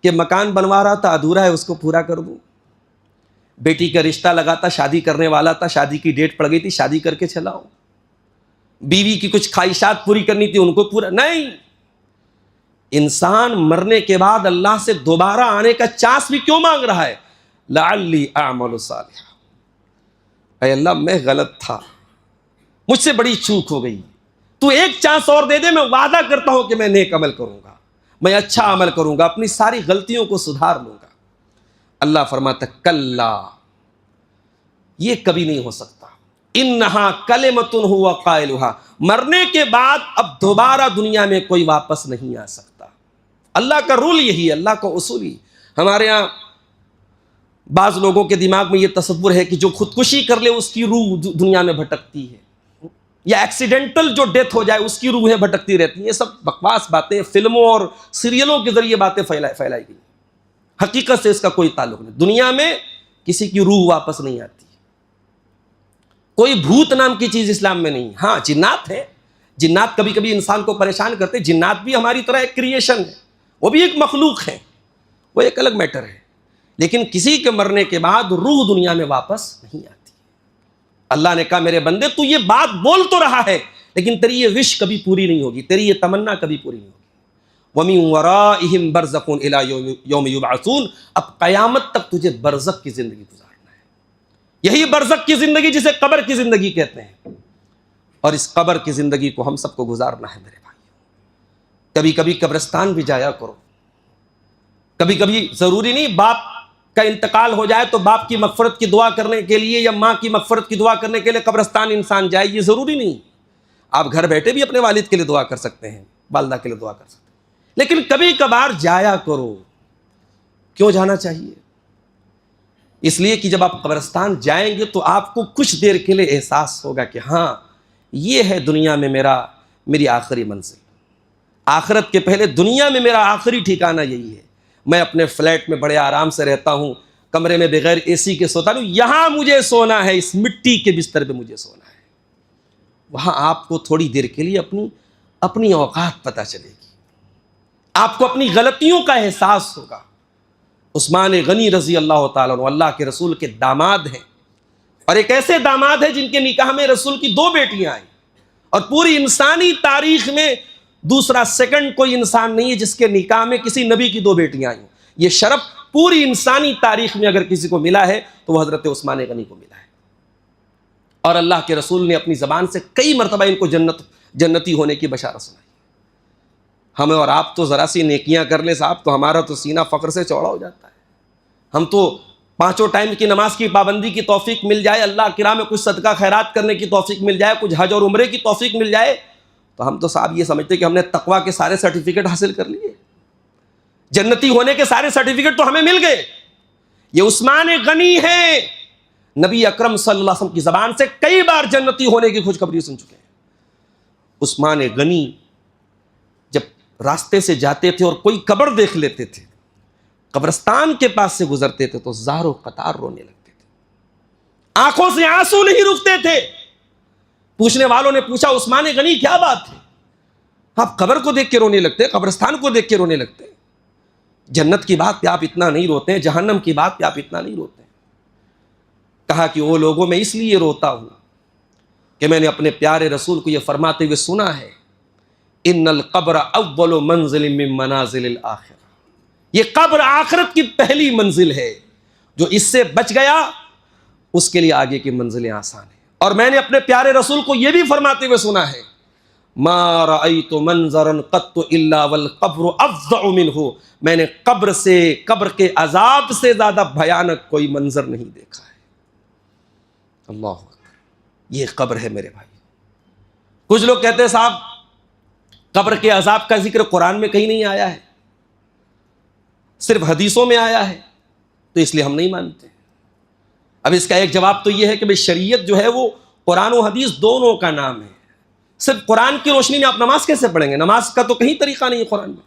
کہ مکان بنوا رہا تھا ادھورا ہے، اس کو پورا کر دوں، بیٹی کا رشتہ لگا تھا، شادی کرنے والا تھا، شادی کی ڈیٹ پڑ گئی تھی، شادی کر کے چلا ہوں، بیوی کی کچھ خواہشات پوری کرنی تھی، ان کو پورا نہیں۔ انسان مرنے کے بعد اللہ سے دوبارہ آنے کا چانس بھی کیوں مانگ رہا ہے؟ لعلی اعمل صالحا، اے اللہ میں غلط تھا، مجھ سے بڑی چوک ہو گئی، تو ایک چانس اور دے دے، میں وعدہ کرتا ہوں کہ میں نیک عمل کروں گا، میں اچھا عمل کروں گا، اپنی ساری غلطیوں کو سدھار لوں گا۔ اللہ فرماتا کلا، یہ کبھی نہیں ہو سکتا، انہا کلمۃ ہوا قائلھا، مرنے کے بعد اب دوبارہ دنیا میں کوئی واپس نہیں آ سکتا۔ اللہ کا رول یہی ہے، اللہ کا اصول ہی۔ ہمارے ہاں بعض لوگوں کے دماغ میں یہ تصور ہے کہ جو خودکشی کر لے اس کی روح دنیا میں بھٹکتی ہے، یا ایکسیڈنٹل جو ڈیتھ ہو جائے اس کی روحیں بھٹکتی رہتی ہیں۔ یہ سب بکواس باتیں، فلموں اور سیریلوں کے ذریعے باتیں پھیلائی گئی، حقیقت سے اس کا کوئی تعلق نہیں۔ دنیا میں کسی کی روح واپس نہیں آتی، کوئی بھوت نام کی چیز اسلام میں نہیں۔ ہاں جنات ہیں، جنات کبھی کبھی انسان کو پریشان کرتے، جنات بھی ہماری طرح ایک کریشن ہے، وہ بھی ایک مخلوق ہے، وہ ایک الگ میٹر ہے، لیکن کسی کے مرنے کے بعد روح دنیا میں واپس نہیں آتی۔ اللہ نے کہا میرے بندے، تو یہ بات بول تو رہا ہے، لیکن تیری یہ وش کبھی پوری نہیں ہوگی، تیری یہ تمنا کبھی پوری نہیں ہوگی۔ وَمِن وَرَائِهِمْ بَرْزَخٌ إِلَىٰ يَوْمِ يُبْعَثُونَ، اب قیامت تک تجھے برزخ کی زندگی گزارنا ہے۔ یہی برزخ کی زندگی جسے قبر کی زندگی کہتے ہیں، اور اس قبر کی زندگی کو ہم سب کو گزارنا ہے میرے بھائی۔ کبھی کبھی قبرستان بھی جایا کرو، کبھی کبھی ضروری نہیں باپ کا انتقال ہو جائے تو باپ کی مغفرت کی دعا کرنے کے لیے یا ماں کی مغفرت کی دعا کرنے کے لیے قبرستان انسان جائے، یہ ضروری نہیں۔ آپ گھر بیٹھے بھی اپنے والد کے لیے دعا کر سکتے ہیں، والدہ کے لیے دعا کر سکتے ہیں، لیکن کبھی کبھار جایا کرو۔ کیوں جانا چاہیے؟ اس لیے کہ جب آپ قبرستان جائیں گے تو آپ کو کچھ دیر کے لیے احساس ہوگا کہ ہاں یہ ہے دنیا میں میری آخری منزل، آخرت کے پہلے دنیا میں میرا آخری ٹھکانہ یہی ہے۔ میں اپنے فلیٹ میں بڑے آرام سے رہتا ہوں، کمرے میں بغیر اے سی کے سوتا ہوں، یہاں مجھے سونا ہے، اس مٹی کے بستر پہ مجھے سونا ہے۔ وہاں آپ کو تھوڑی دیر کے لیے اپنی اوقات پتہ چلے گی، آپ کو اپنی غلطیوں کا احساس ہوگا۔ عثمان غنی رضی اللہ تعالیٰ عنہ اللہ کے رسول کے داماد ہیں، اور ایک ایسے داماد ہیں جن کے نکاح میں رسول کی 2 بیٹیاں آئیں، اور پوری انسانی تاریخ میں دوسرا سیکنڈ کوئی انسان نہیں ہے جس کے نکاح میں کسی نبی کی 2 بیٹیاں آئیں۔ یہ شرف پوری انسانی تاریخ میں اگر کسی کو ملا ہے تو وہ حضرت عثمان غنی کو ملا ہے، اور اللہ کے رسول نے اپنی زبان سے کئی مرتبہ ان کو جنتی ہونے کی بشارت سنائی۔ ہمیں اور آپ تو ذرا سی نیکیاں کر لیں صاحب تو ہمارا تو سینہ فخر سے چوڑا ہو جاتا ہے۔ ہم تو 5 ٹائم کی نماز کی پابندی کی توفیق مل جائے، اللہ کی راہ میں کچھ صدقہ خیرات کرنے کی توفیق مل جائے، کچھ حج اور عمرے کی توفیق مل جائے تو ہم تو صاحب یہ سمجھتے کہ ہم نے تقویٰ کے سارے سرٹیفکیٹ حاصل کر لیے، جنتی ہونے کے سارے سرٹیفکیٹ تو ہمیں مل گئے۔ یہ عثمان غنی ہیں، نبی اکرم صلی اللہ علیہ وسلم کی زبان سے کئی بار جنتی ہونے کی خوشخبری سن چکے ہیں۔ عثمان غنی جب راستے سے جاتے تھے اور کوئی قبر دیکھ لیتے تھے، قبرستان کے پاس سے گزرتے تھے تو زار و قطار رونے لگتے تھے، آنکھوں سے آنسو نہیں رکتے تھے۔ پوچھنے والوں نے پوچھا عثمان غنی کیا بات ہے، آپ قبر کو دیکھ کے رونے لگتے، قبرستان کو دیکھ کے رونے لگتے، جنت کی بات پہ آپ اتنا نہیں روتے ہیں، جہنم کی بات پہ آپ اتنا نہیں روتے ہیں؟ کہا کہ وہ لوگوں میں اس لیے روتا ہوں کہ میں نے اپنے پیارے رسول کو یہ فرماتے ہوئے سنا ہے، ان القبر اول منزل من منازل الآخرہ، یہ قبر آخرت کی پہلی منزل ہے، جو اس سے بچ گیا اس کے لیے آگے کی منزلیں آسان ہیں۔ اور میں نے اپنے پیارے رسول کو یہ بھی فرماتے ہوئے سنا ہے، ما رأیت منظرا قط الا والقبر افظع منہ، میں نے قبر کے عذاب سے زیادہ بھیانک کوئی منظر نہیں دیکھا ہے۔ اللہ اکبر، یہ قبر ہے میرے بھائی۔ کچھ لوگ کہتے ہیں صاحب قبر کے عذاب کا ذکر قرآن میں کہیں نہیں آیا ہے، صرف حدیثوں میں آیا ہے، تو اس لیے ہم نہیں مانتے۔ اب اس کا ایک جواب تو یہ ہے کہ شریعت جو ہے وہ قرآن و حدیث دونوں کا نام ہے۔ صرف قرآن کی روشنی میں آپ نماز کیسے پڑھیں گے؟ نماز کا تو کہیں طریقہ نہیں ہے قرآن میں،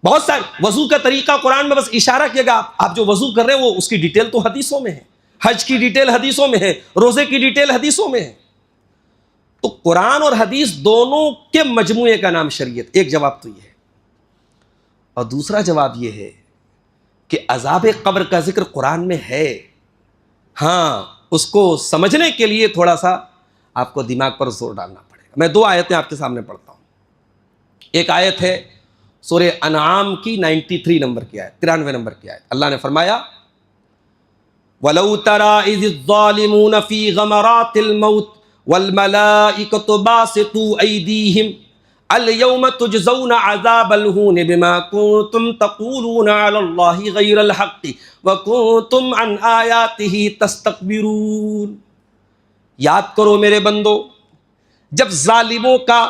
بہت سارے وضو کا طریقہ قرآن میں بس اشارہ کیے گا، آپ جو وضو کر رہے ہیں وہ اس کی ڈیٹیل تو حدیثوں میں ہے، حج کی ڈیٹیل حدیثوں میں ہے، روزے کی ڈیٹیل حدیثوں میں ہے۔ تو قرآن اور حدیث دونوں کے مجموعے کا نام شریعت۔ ایک جواب تو یہ ہے، اور دوسرا جواب یہ ہے کہ عذاب قبر کا ذکر قرآن میں ہے، ہاں اس کو سمجھنے کے لیے تھوڑا سا آپ کو دماغ پر زور ڈالنا پڑے گا۔ میں 2 آیتیں آپ کے سامنے پڑھتا ہوں۔ ایک آیت ہے سورہ انعام کی 93 نمبر کی آیت، 93 نمبر کی آیت۔ اللہ نے فرمایا وَلَوْ تَرَىٰ إِذِ الظَّالِمُونَ فِي غَمَرَاتِ الْمَوْتِ وَالْمَلَائِكَةُ بَاسِطُو أَيْدِيهِمْ الْيَوْمَ تُجْزَوْنَ عَذَابَ الْهُونِ بِمَا كُنتُمْ تَقُولُونَ عَلَى اللَّهِ غَيْرَ الْحَقِّ وَكُنتُمْ عَنْ آيَاتِهِ تَسْتَكْبِرُونَ۔ یاد کرو میرے بندو، جب ظالموں کا،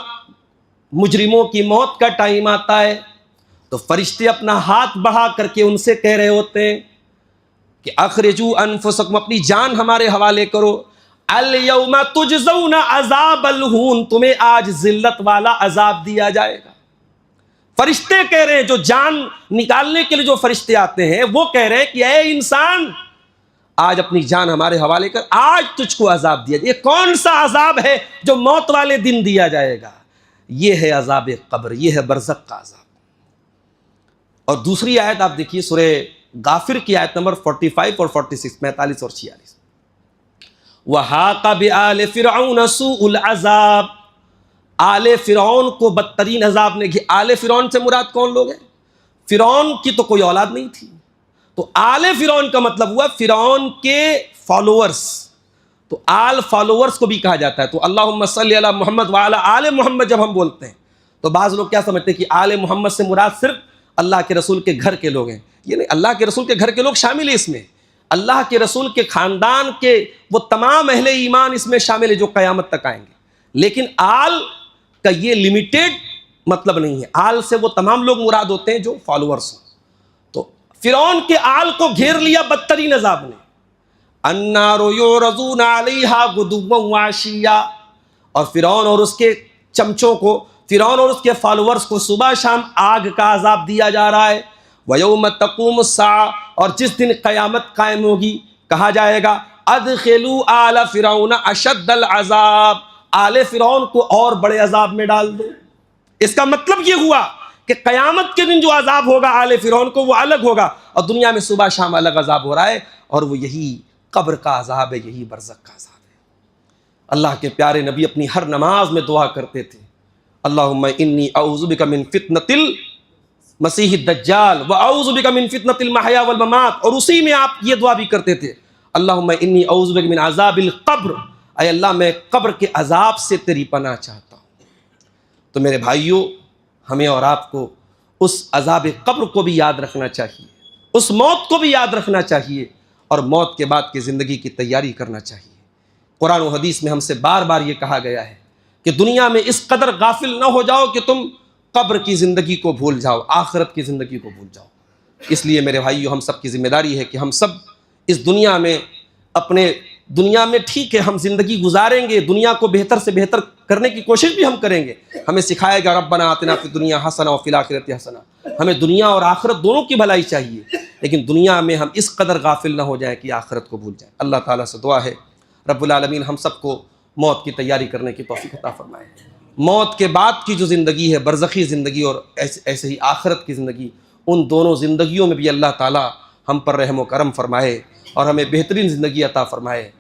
مجرموں کی موت کا ٹائم آتا ہے تو فرشتے اپنا ہاتھ بڑھا کر کے ان سے کہہ رہے ہوتے ہیں کہ اخرجوا انفسکم، اپنی جان ہمارے حوالے کرو، الیوم تجزون عذاب الہون، تمہیں آج ذلت والا عذاب دیا جائے گا۔ فرشتے کہہ رہے ہیں، جو جان نکالنے کے لیے جو فرشتے آتے ہیں وہ کہہ رہے ہیں کہ اے انسان آج اپنی جان ہمارے حوالے کر، آج تجھ کو عذاب دیا جائے۔ یہ کون سا عذاب ہے جو موت والے دن دیا جائے گا؟ یہ ہے عذاب قبر، یہ ہے برزخ کا عذاب۔ اور دوسری آیت آپ دیکھیے سورہ غافر کی آیت نمبر 45 اور 46، 45 اور 46، وَحَاقَ بِآلِ فِرْعَوْنَ سُوءُ الْعَذَابِ، آل فرعون کو بدترین عذاب نے گھیرا۔ آل فرعون سے مراد کون لوگ ہیں؟ فرعون کی تو کوئی اولاد نہیں تھی، تو آل فرعون کا مطلب ہوا فرعون کے فالوورز، تو آل فالوورز کو بھی کہا جاتا ہے۔ تو اللہم صلی علی محمد وعلی آل محمد جب ہم بولتے ہیں تو بعض لوگ کیا سمجھتے ہیں کہ آل محمد سے مراد صرف اللہ کے رسول کے گھر کے لوگ ہیں۔ یہ نہیں، اللہ کے رسول کے گھر کے لوگ شامل ہیں اس میں، اللہ کے رسول کے خاندان کے وہ تمام اہل ایمان اس میں شامل ہے جو قیامت تک آئیں گے۔ لیکن آل کا یہ لمیٹیڈ مطلب نہیں ہے، آل سے وہ تمام لوگ مراد ہوتے ہیں جو فالوورز ہوں۔ تو فرعون کے آل کو گھیر لیا بدترین عذاب نے، النار یعرضون علیہا غدوا وعشیا، اور فرعون اور اس کے چمچوں کو، فرعون اور اس کے فالوورز کو صبح شام آگ کا عذاب دیا جا رہا ہے۔ وَيَوْمَ تَقُومُ السَّاعَةُ، اور جس دن قیامت قائم ہوگی کہا جائے گا أَدْخِلُوا آلَ فِرْعَوْنَ أَشَدَّ الْعَذَابِ، آل فرعون کو اور بڑے عذاب میں ڈال دو۔ اس کا مطلب یہ ہوا کہ قیامت کے دن جو عذاب ہوگا آل فرعون کو وہ الگ ہوگا، اور دنیا میں صبح شام الگ عذاب ہو رہا ہے، اور وہ یہی قبر کا عذاب ہے، یہی برزخ کا عذاب ہے۔ اللہ کے پیارے نبی اپنی ہر نماز میں دعا کرتے تھے، اللہم انی اعوذ بک من فتنۃ المسیح الدجال واعوذ بک من فتنۃ المحیا والممات، اور اسی میں آپ یہ دعا بھی کرتے تھے، اللہم انی اعوذ بک من عذاب القبر، اے اللہ میں قبر کے عذاب سے تیری پناہ چاہتا ہوں۔ تو میرے بھائیوں، ہمیں اور آپ کو اس عذاب قبر کو بھی یاد رکھنا چاہیے، اس موت کو بھی یاد رکھنا چاہیے، اور موت کے بعد کی زندگی کی تیاری کرنا چاہیے۔ قرآن و حدیث میں ہم سے بار بار یہ کہا گیا ہے کہ دنیا میں اس قدر غافل نہ ہو جاؤ کہ تم قبر کی زندگی کو بھول جاؤ، آخرت کی زندگی کو بھول جاؤ۔ اس لیے میرے بھائیو، ہم سب کی ذمہ داری ہے کہ ہم سب اس دنیا میں دنیا میں ٹھیک ہے ہم زندگی گزاریں گے، دنیا کو بہتر سے بہتر کرنے کی کوشش بھی ہم کریں گے، ہمیں سکھائے گا ربنا آتنا فی الدنیا حسنہ وفی الآخرۃ حسنہ، ہمیں دنیا اور آخرت دونوں کی بھلائی چاہیے، لیکن دنیا میں ہم اس قدر غافل نہ ہو جائیں کہ آخرت کو بھول جائیں۔ اللہ تعالیٰ سے دعا ہے رب العالمین ہم سب کو موت کی تیاری کرنے کی توفیق عطا فرمائے۔ موت کے بعد کی جو زندگی ہے، برزخی زندگی، اور ایسے ہی آخرت کی زندگی، ان دونوں زندگیوں میں بھی اللہ تعالیٰ ہم پر رحم و کرم فرمائے اور ہمیں بہترین زندگی عطا فرمائے۔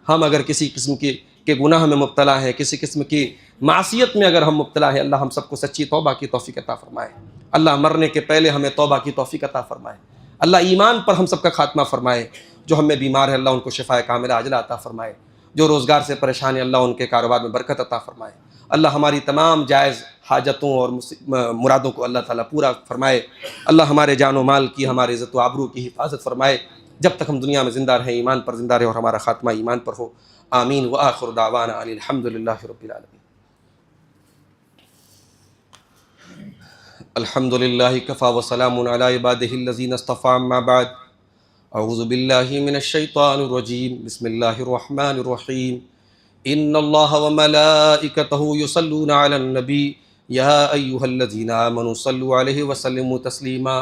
ہم اگر کسی قسم کے گناہ میں مبتلا ہیں، کسی قسم کی معصیت میں اگر ہم مبتلا ہیں، اللہ ہم سب کو سچی توبہ کی توفیق عطا فرمائے۔ اللہ مرنے کے پہلے ہمیں توبہ کی توفیق عطا فرمائے۔ اللہ ایمان پر ہم سب کا خاتمہ فرمائے۔ جو ہم میں بیمار ہے اللہ ان کو شفاء کاملہ عاجلہ عطا فرمائے۔ جو روزگار سے پریشان ہے اللہ ان کے کاروبار میں برکت عطا فرمائے۔ اللہ ہماری تمام جائز حاجتوں اور مرادوں کو اللہ تعالیٰ پورا فرمائے۔ اللہ ہمارے جان و مال کی، ہمارے عزت و آبرو کی حفاظت فرمائے، جب تک ہم دنیا میں زندہ رہیں ایمان پر زندہ رہے اور ہمارا خاتمہ ایمان پر ہو۔ آمین وآخر دعوانا ان الحمد للہ رب العالمین۔ الحمد للہ کفا وسلام علی عبادہ الذین اصطفیٰ، اما بعد، اعوذ باللہ من الشیطان الرجیم، بسم اللہ الرحمن الرحیم۔ ان اللہ وملائکتہ یصلون علی النبی یا ایہا الذین آمنوا صلوا علیہ وسلموا تسلیما۔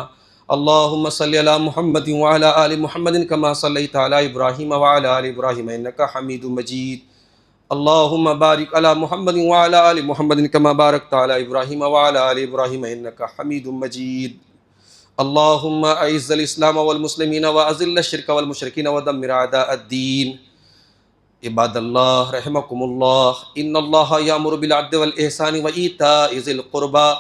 اللہم صلی علی محمد وعلی آل محمد کما صلیت علی ابراہیم وعلی آل ابراہیم انک حمید مجید۔ اللہم بارک علی محمد وعلی آل محمد کما بارکت علی ابراہیم وعلی آل ابراہیم انک حمید مجید۔ اللہم اعز الاسلام والمسلمین واذل الشرک والمشرکین ودمر اعداء الدین۔ عباد اللہ رحمکم اللہ، ان اللہ یامر بالعدل والاحسان وایتاء ذی القربى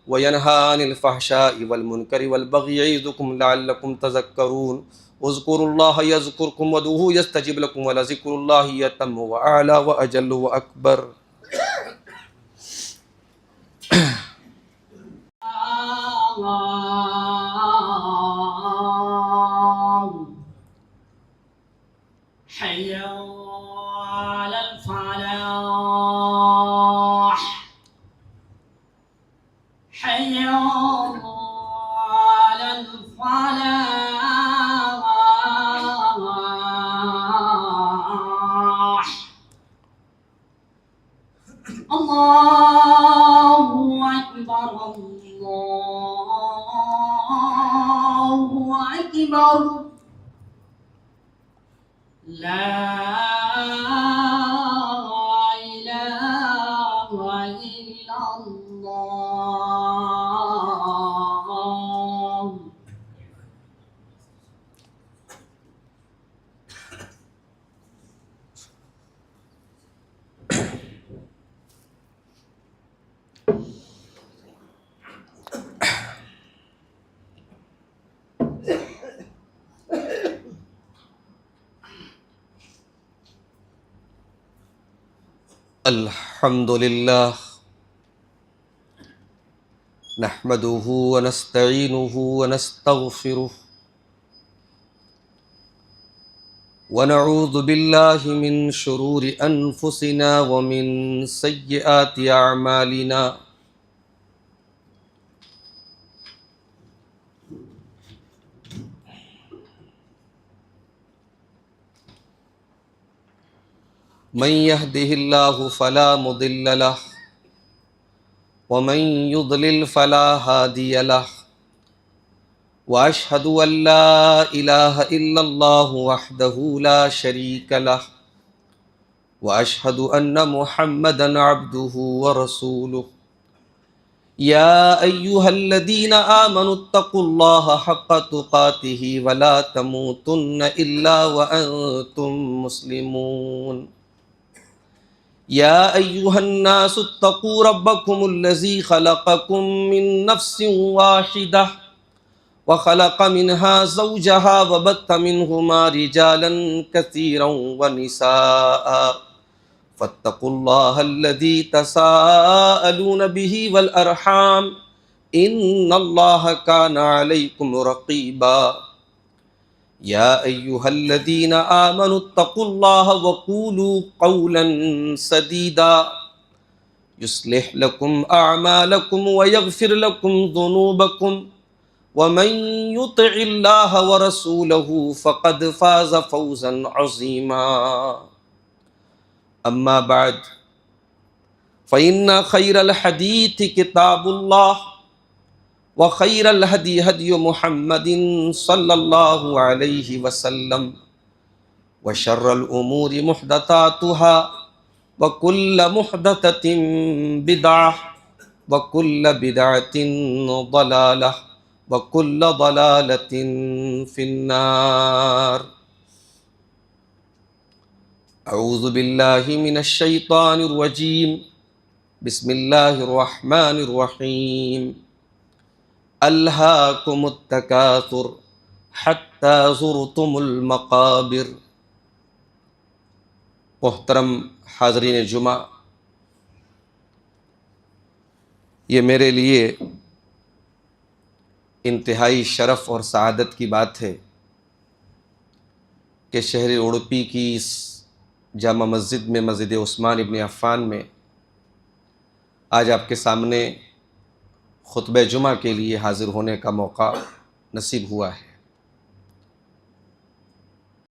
وینہی عن الفحشاء والمنکر والبغی یعظکم لعلکم تذکرون۔ اذکروا اللہ یذکرکم وادعوہ یستجب لکم ولذکر اللہ اتم واعلی واجل واکبر۔ حي على الفلاح، حي على الفلاح، الله أكبر الله أكبر، لا إله إلا الله۔ الحمد للہ نحمده ونستعینه ونستغفره ونعوذ باللہ من شرور انفسنا ومن سیئات اعمالنا، من يهده الله فلا مضل له ومن يضلل فلا هادي له، وأشهد أن لا إله إلا الله وحده لا شريك له، وأشهد أن محمدا عبده ورسوله۔ يا أيها الذين آمنوا اتقوا الله حق تقاته ولا تموتن إلا وأنتم مسلمون يا أيها الناس اتقوا ربكم الذي خلقكم من نفس واحدة وخلق منها زوجها وبث منهما رجالا كثيرا ونساء فاتقوا الله الذي تساءلون به والأرحام إن الله كان عليكم رقيبا يا أيها الذين آمنوا اتقوا الله وقولوا قولا سديدا يصلح لكم أعمالكم ويغفر لكم ذنوبكم ومن يطع الله ورسوله فقد فاز فوزا عظيما أما بعد فإن خير الحديث كتاب الله وخير الهدي هدي محمد صلى الله عليه وسلم وشر الأمور محدثاتها وكل محدثة بدعة وكل بدعة ضلالة وكل ضلالة في النار اعوذ باللہ من الشیطان الرجیم بسم اللہ الرحمن الرحیم الہاکم التکاثر حتی زرتم المقابر۔ محترم حاضرین جمعہ، یہ میرے لیے انتہائی شرف اور سعادت کی بات ہے کہ شہر اڑپی کی اس جامع مسجد میں، مسجد عثمان ابن عفان میں آج آپ کے سامنے خطبہ جمعہ کے لیے حاضر ہونے کا موقع نصیب ہوا ہے۔